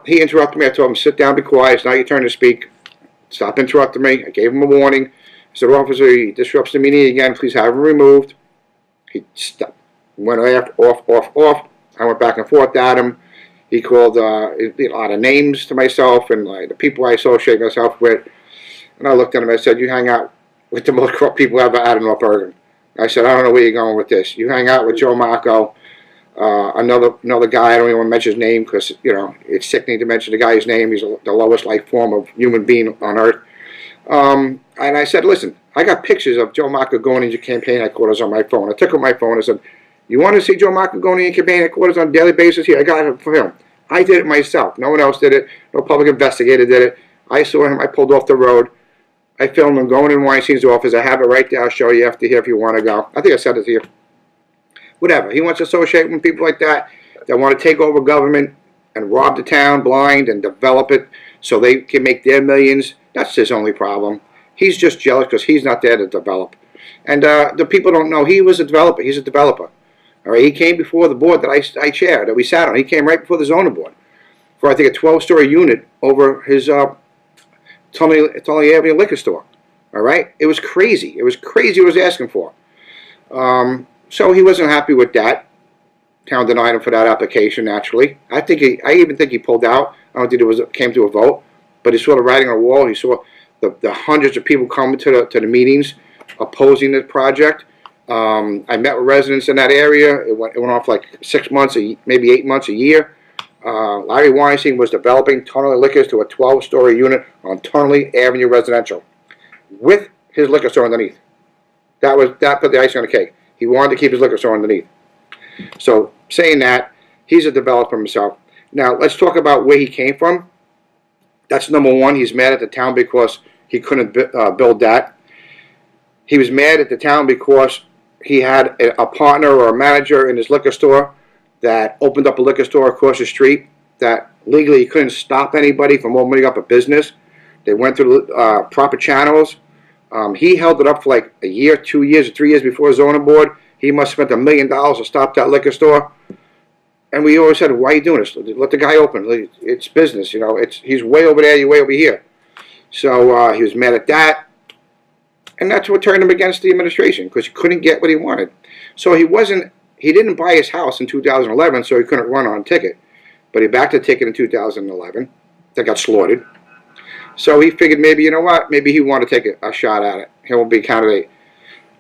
He interrupted me. I told him, sit down, be quiet. It's not your turn to speak. Stop interrupting me. I gave him a warning. I said, officer, he disrupts the meeting again. Please have him removed. He stopped, went off. I went back and forth at him. He called a lot of names to myself and the people I associate myself with. And I looked at him and I said, you hang out with the most corrupt people ever out of North Bergen. I said, I don't know where you're going with this. You hang out with Joe Marco, another guy, I don't even want to mention his name because, you know, it's sickening to mention the guy's name. He's the lowest life form of human being on earth. And I said, listen, I got pictures of Joe Marco going into campaign headquarters on my phone. I took out my phone and said, you want to see Joe Marco going into campaign headquarters on a daily basis? Here, I got it for him. I did it myself. No one else did it. No public investigator did it. I saw him. I pulled off the road. I filmed him going in Weinstein's office. I have it right there. I'll show you after here if you want to go. I think I said it to you. Whatever. He wants to associate with people like that want to take over government and rob the town blind and develop it so they can make their millions. That's his only problem. He's just jealous because he's not there to develop. And the people don't know he was a developer. He's a developer. All right, he came before the board that I chaired, that we sat on. He came right before the zoning board for, I think, a 12-story unit over his Tully Avenue liquor store. All right, it was crazy. It was crazy what he was asking for. So he wasn't happy with that. Town denied him for that application. Naturally, I even think he pulled out. I don't think it came to a vote, but he saw the writing on the wall. He saw the hundreds of people coming to the meetings opposing the project. I met with residents in that area. It went off like 6 months, maybe 8 months, a year. Larry Wainstein was developing Tunnelly Liquors to a 12-story unit on Tunnelly Avenue residential with his liquor store underneath. That put the icing on the cake. He wanted to keep his liquor store underneath. So saying that, he's a developer himself. Now let's talk about where he came from. That's number one. He's mad at the town because he couldn't build that. He was mad at the town because he had a partner or a manager in his liquor store that opened up a liquor store across the street that legally he couldn't stop anybody from opening up a business. They went through proper channels. He held it up for like a year, 2 years, or 3 years before the zoning board. He must have spent $1 million to stop that liquor store. And we always said, why are you doing this? Let the guy open. It's business, you know. He's way over there, you're way over here. So he was mad at that. And that's what turned him against the administration, because he couldn't get what he wanted. So he didn't buy his house in 2011, so he couldn't run on a ticket. But he backed the ticket in 2011. That got slaughtered. So he figured maybe, you know what, maybe he wanted to take a shot at it. He won't be a candidate.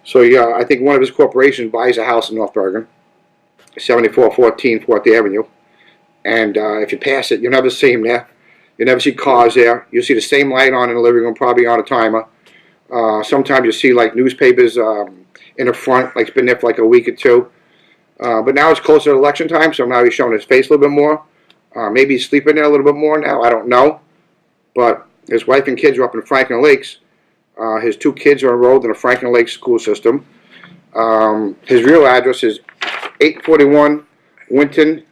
So yeah, I think one of his corporations buys a house in North Bergen, 7414 4th Avenue. And if you pass it, you'll never see him there. You'll never see cars there. You'll see the same light on in the living room, probably on a timer. Sometimes you see like newspapers in the front, like it's been there for like a week or two. But now it's closer to election time, so now he's showing his face a little bit more. Maybe he's sleeping there a little bit more now. I don't know. But his wife and kids are up in Franklin Lakes. His 2 kids are enrolled in the Franklin Lakes school system. His real address is 841 Winton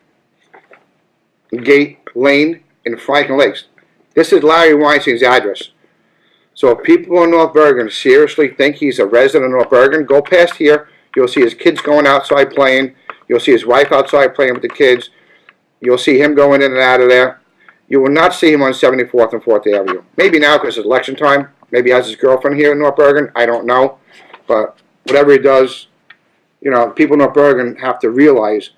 Gate Lane in Franklin Lakes. This is Larry Weinstein's address. So if people in North Bergen seriously think he's a resident of North Bergen, go past here. You'll see his kids going outside playing. You'll see his wife outside playing with the kids. You'll see him going in and out of there. You will not see him on 74th and 4th Avenue. Maybe now because it's election time. Maybe he has his girlfriend here in North Bergen. I don't know. But whatever he does, you know, people in North Bergen have to realize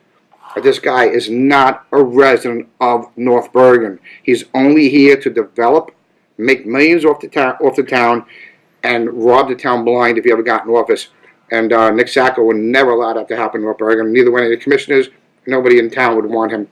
that this guy is not a resident of North Bergen. He's only here to develop, make millions off the town, and rob the town blind if he ever got in office. And Nick Sacco would never allow that to happen in North Bergen. Neither one of the commissioners, nobody in town would want him.